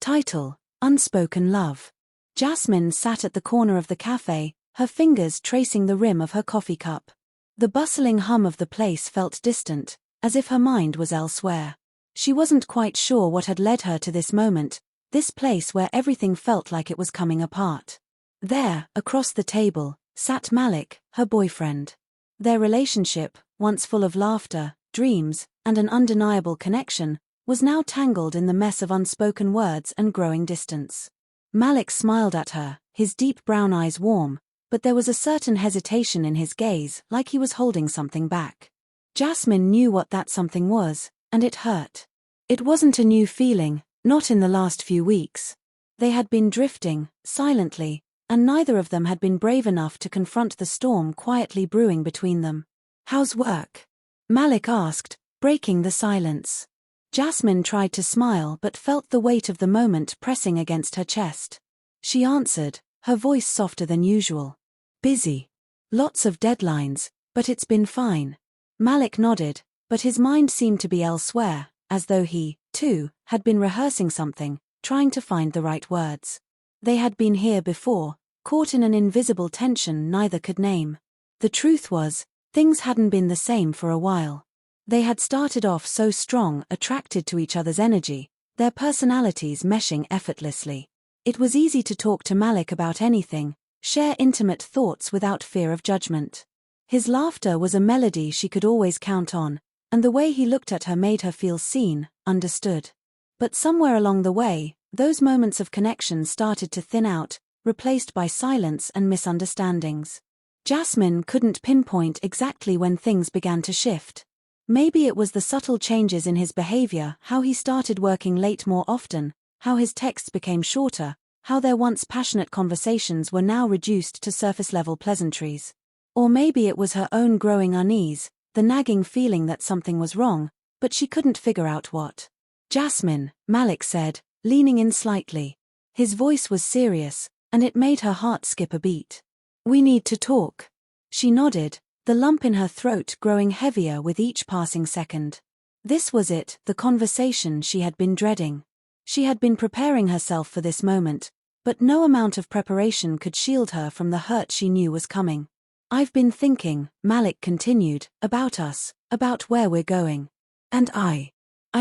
Title: Unspoken Love. Jasmine sat at the corner of the cafe, her fingers tracing the rim of her coffee cup. The bustling hum of the place felt distant, as if her mind was elsewhere. She wasn't quite sure what had led her to this moment, this place where everything felt like it was coming apart. There, across the table, sat Malik, her boyfriend. Their relationship, once full of laughter, dreams, and an undeniable connection, was now tangled in the mess of unspoken words and growing distance. Malik smiled at her, his deep brown eyes warm, but there was a certain hesitation in his gaze, like he was holding something back. Jasmine knew what that something was, and it hurt. It wasn't a new feeling, not in the last few weeks. They had been drifting, silently, and neither of them had been brave enough to confront the storm quietly brewing between them. "How's work?" Malik asked, breaking the silence. Jasmine tried to smile but felt the weight of the moment pressing against her chest. She answered, her voice softer than usual. "Busy. Lots of deadlines, but it's been fine." Malik nodded, but his mind seemed to be elsewhere, as though he, too, had been rehearsing something, trying to find the right words. They had been here before, caught in an invisible tension neither could name. The truth was, things hadn't been the same for a while. They had started off so strong, attracted to each other's energy, their personalities meshing effortlessly. It was easy to talk to Malik about anything, share intimate thoughts without fear of judgment. His laughter was a melody she could always count on, and the way he looked at her made her feel seen, understood. But somewhere along the way, those moments of connection started to thin out, replaced by silence and misunderstandings. Jasmine couldn't pinpoint exactly when things began to shift. Maybe it was the subtle changes in his behavior, how he started working late more often, how his texts became shorter, how their once passionate conversations were now reduced to surface-level pleasantries. Or maybe it was her own growing unease, the nagging feeling that something was wrong, but she couldn't figure out what. "Jasmine," Malik said, leaning in slightly. His voice was serious, and it made her heart skip a beat. "We need to talk." She nodded, the lump in her throat growing heavier with each passing second. This was it, the conversation she had been dreading. She had been preparing herself for this moment, but no amount of preparation could shield her from the hurt she knew was coming. "I've been thinking," Malik continued, "about us, about where we're going. And I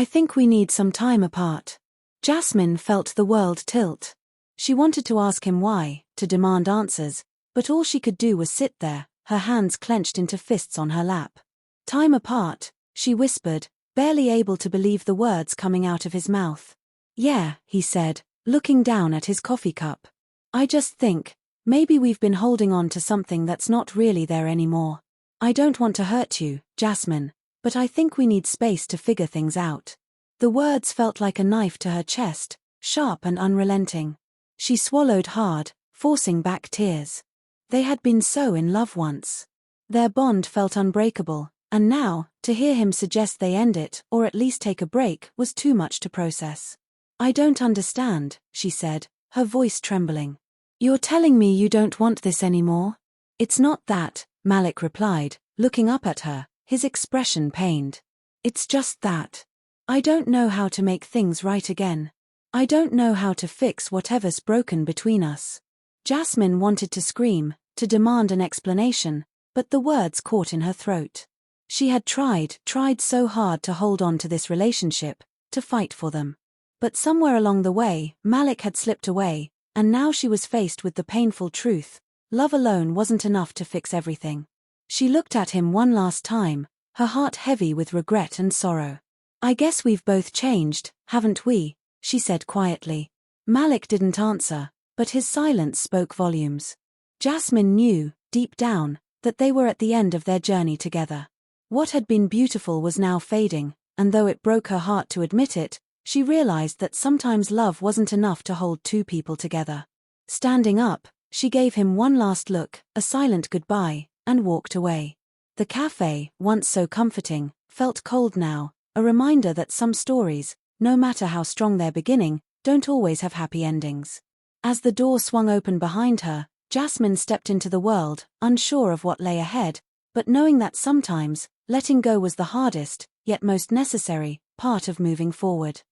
think we need some time apart." Jasmine felt the world tilt. She wanted to ask him why, to demand answers, but all she could do was sit there, her hands clenched into fists on her lap. "Time apart," she whispered, barely able to believe the words coming out of his mouth. "Yeah," he said, looking down at his coffee cup. "I just think, maybe we've been holding on to something that's not really there anymore. I don't want to hurt you, Jasmine, but I think we need space to figure things out." The words felt like a knife to her chest, sharp and unrelenting. She swallowed hard, forcing back tears. They had been so in love once. Their bond felt unbreakable, and now, to hear him suggest they end it, or at least take a break, was too much to process. "I don't understand," she said, her voice trembling. "You're telling me you don't want this anymore?" "It's not that," Malik replied, looking up at her, his expression pained. "It's just that I don't know how to make things right again. I don't know how to fix whatever's broken between us." Jasmine wanted to scream, to demand an explanation, but the words caught in her throat. She had tried so hard to hold on to this relationship, to fight for them. But somewhere along the way, Malik had slipped away, and now she was faced with the painful truth: love alone wasn't enough to fix everything. She looked at him one last time, her heart heavy with regret and sorrow. "I guess we've both changed, haven't we?" she said quietly. Malik didn't answer, but his silence spoke volumes. Jasmine knew, deep down, that they were at the end of their journey together. What had been beautiful was now fading, and though it broke her heart to admit it, she realized that sometimes love wasn't enough to hold two people together. Standing up, she gave him one last look, a silent goodbye, and walked away. The cafe, once so comforting, felt cold now, a reminder that some stories, no matter how strong their beginning, don't always have happy endings. As the door swung open behind her, Jasmine stepped into the world, unsure of what lay ahead, but knowing that sometimes, letting go was the hardest, yet most necessary, part of moving forward.